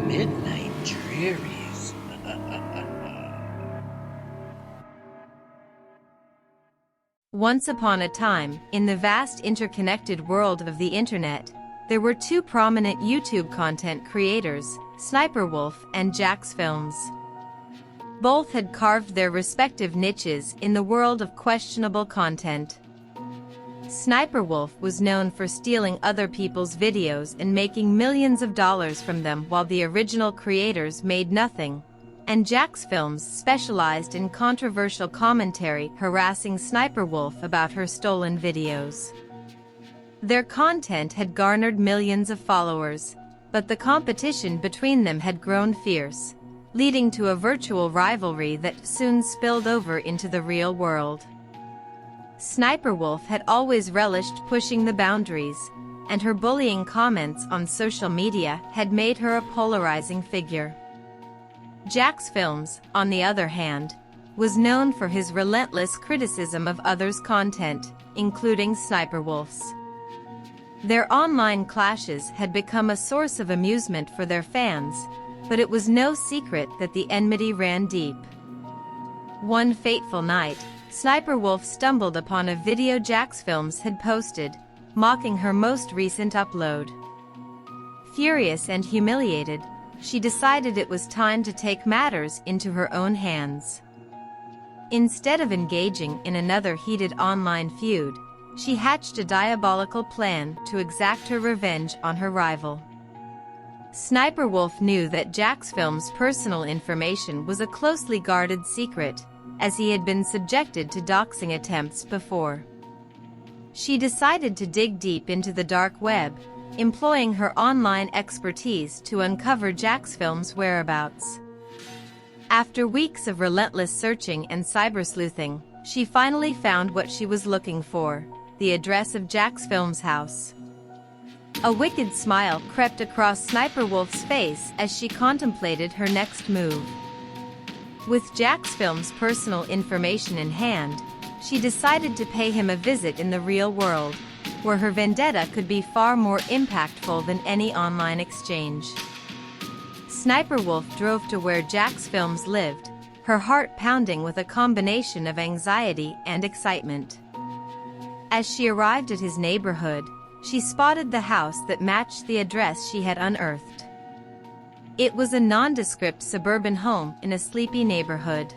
Midnight Drearies. Once upon a time, in the vast interconnected world of the internet, there were two prominent YouTube content creators, SSsniperWolf and JacksFilms. Both had carved their respective niches in the world of questionable content. SSniperWolf was known for stealing other people's videos and making millions of dollars from them while the original creators made nothing, and JacksFilms specialized in controversial commentary harassing SSniperWolf about her stolen videos. Their content had garnered millions of followers, but the competition between them had grown fierce, leading to a virtual rivalry that soon spilled over into the real world. SSniperWolf had always relished pushing the boundaries, and her bullying comments on social media had made her a polarizing figure. JacksFilms, on the other hand, was known for his relentless criticism of others' content, including SSniperWolf's. Their online clashes had become a source of amusement for their fans, but it was no secret that the enmity ran deep. One fateful night, SSniperWolf stumbled upon a video JacksFilms had posted, mocking her most recent upload. Furious and humiliated, she decided it was time to take matters into her own hands. Instead of engaging in another heated online feud, she hatched a diabolical plan to exact her revenge on her rival. SSniperWolf knew that JacksFilms' personal information was a closely guarded secret, as he had been subjected to doxing attempts before. She decided to dig deep into the dark web, employing her online expertise to uncover JacksFilms' whereabouts. After weeks of relentless searching and cybersleuthing, she finally found what she was looking for: the address of JacksFilms' house. A wicked smile crept across SSniperWolf's face as she contemplated her next move. With JacksFilms' personal information in hand, she decided to pay him a visit in the real world, where her vendetta could be far more impactful than any online exchange. SSniperWolf drove to where JacksFilms lived, her heart pounding with a combination of anxiety and excitement. As she arrived at his neighborhood, she spotted the house that matched the address she had unearthed. It was a nondescript suburban home in a sleepy neighborhood.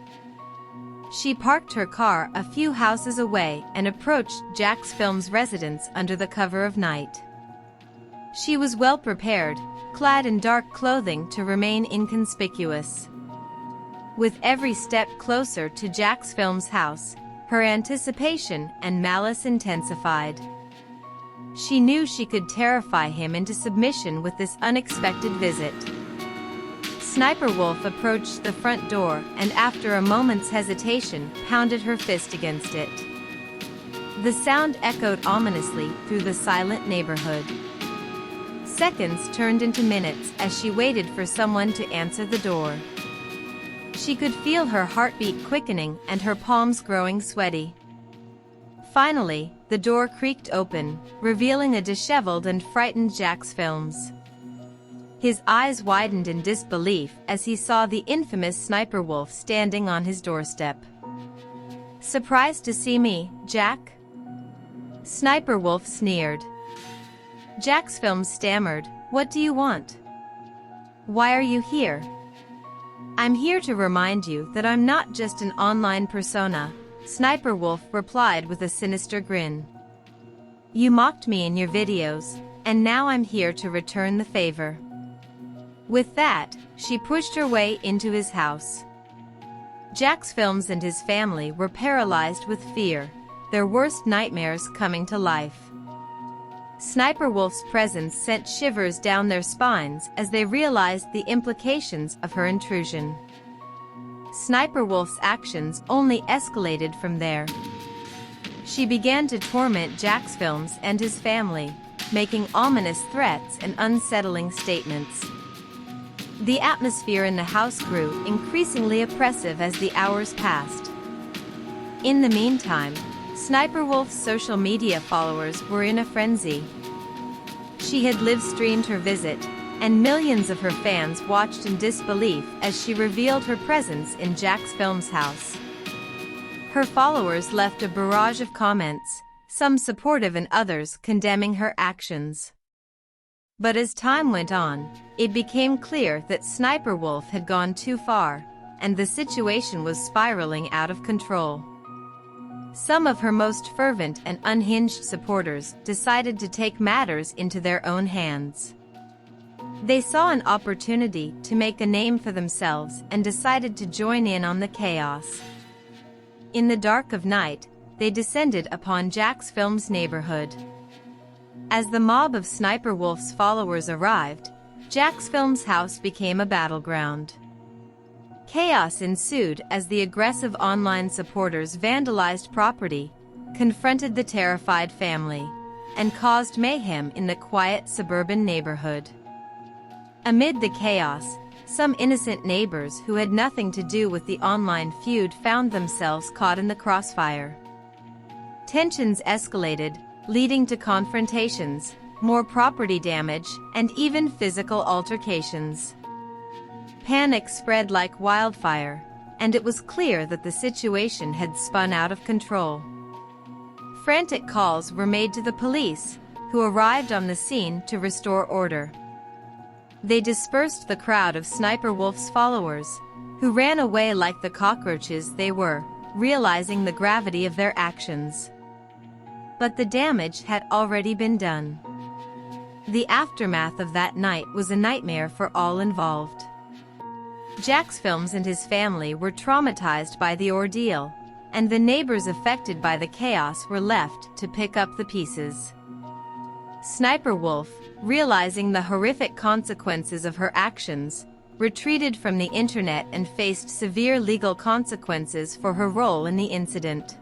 She parked her car a few houses away and approached JacksFilms' residence under the cover of night. She was well prepared, clad in dark clothing to remain inconspicuous. With every step closer to JacksFilms' house, her anticipation and malice intensified. She knew she could terrify him into submission with this unexpected visit. SSniperWolf approached the front door and, after a moment's hesitation, pounded her fist against it. The sound echoed ominously through the silent neighborhood. Seconds turned into minutes as she waited for someone to answer the door. She could feel her heartbeat quickening and her palms growing sweaty. Finally, the door creaked open, revealing a disheveled and frightened JacksFilms. His eyes widened in disbelief as he saw the infamous SSniperWolf standing on his doorstep. "Surprised to see me, Jack?" SSniperWolf sneered. JacksFilms stammered, "What do you want? Why are you here?" "I'm here to remind you that I'm not just an online persona," SSniperWolf replied with a sinister grin. "You mocked me in your videos, and now I'm here to return the favor." With that, she pushed her way into his house. JacksFilms and his family were paralyzed with fear, their worst nightmares coming to life. SSniperWolf's presence sent shivers down their spines as they realized the implications of her intrusion. SSniperWolf's actions only escalated from there. She began to torment JacksFilms and his family, making ominous threats and unsettling statements. The atmosphere in the house grew increasingly oppressive as the hours passed. In the meantime, SSniperWolf's social media followers were in a frenzy. She had live-streamed her visit, and millions of her fans watched in disbelief as she revealed her presence in JacksFilms' house. Her followers left a barrage of comments, some supportive and others condemning her actions. But as time went on, it became clear that SSniperWolf had gone too far, and the situation was spiraling out of control. Some of her most fervent and unhinged supporters decided to take matters into their own hands. They saw an opportunity to make a name for themselves and decided to join in on the chaos. In the dark of night, they descended upon JacksFilms' neighborhood. As the mob of SSniperWolf's followers arrived, JacksFilms' house became a battleground. Chaos ensued as the aggressive online supporters vandalized property, confronted the terrified family, and caused mayhem in the quiet suburban neighborhood. Amid the chaos, some innocent neighbors who had nothing to do with the online feud found themselves caught in the crossfire. Tensions escalated, leading to confrontations, more property damage, and even physical altercations. Panic spread like wildfire, and it was clear that the situation had spun out of control. Frantic calls were made to the police, who arrived on the scene to restore order. They dispersed the crowd of SSniperWolf's followers, who ran away like the cockroaches they were, realizing the gravity of their actions. But the damage had already been done. The aftermath of that night was a nightmare for all involved. JacksFilms and his family were traumatized by the ordeal, and the neighbors affected by the chaos were left to pick up the pieces. SSniperWolf, realizing the horrific consequences of her actions, retreated from the internet and faced severe legal consequences for her role in the incident.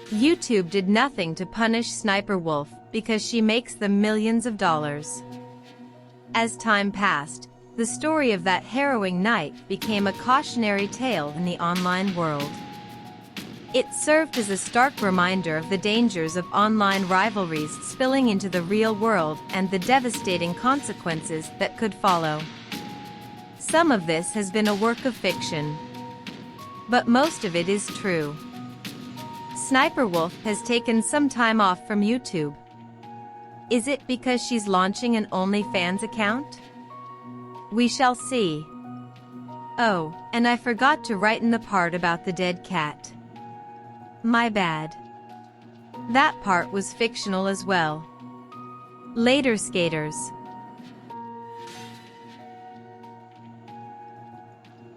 YouTube did nothing to punish SSniperWolf because she makes them millions of dollars. As time passed, the story of that harrowing night became a cautionary tale in the online world. It served as a stark reminder of the dangers of online rivalries spilling into the real world and the devastating consequences that could follow. Some of this has been a work of fiction, but most of it is true. SSniperWolf has taken some time off from YouTube. Is it because she's launching an OnlyFans account? We shall see. Oh, and I forgot to write in the part about the dead cat. My bad. That part was fictional as well. Later, skaters.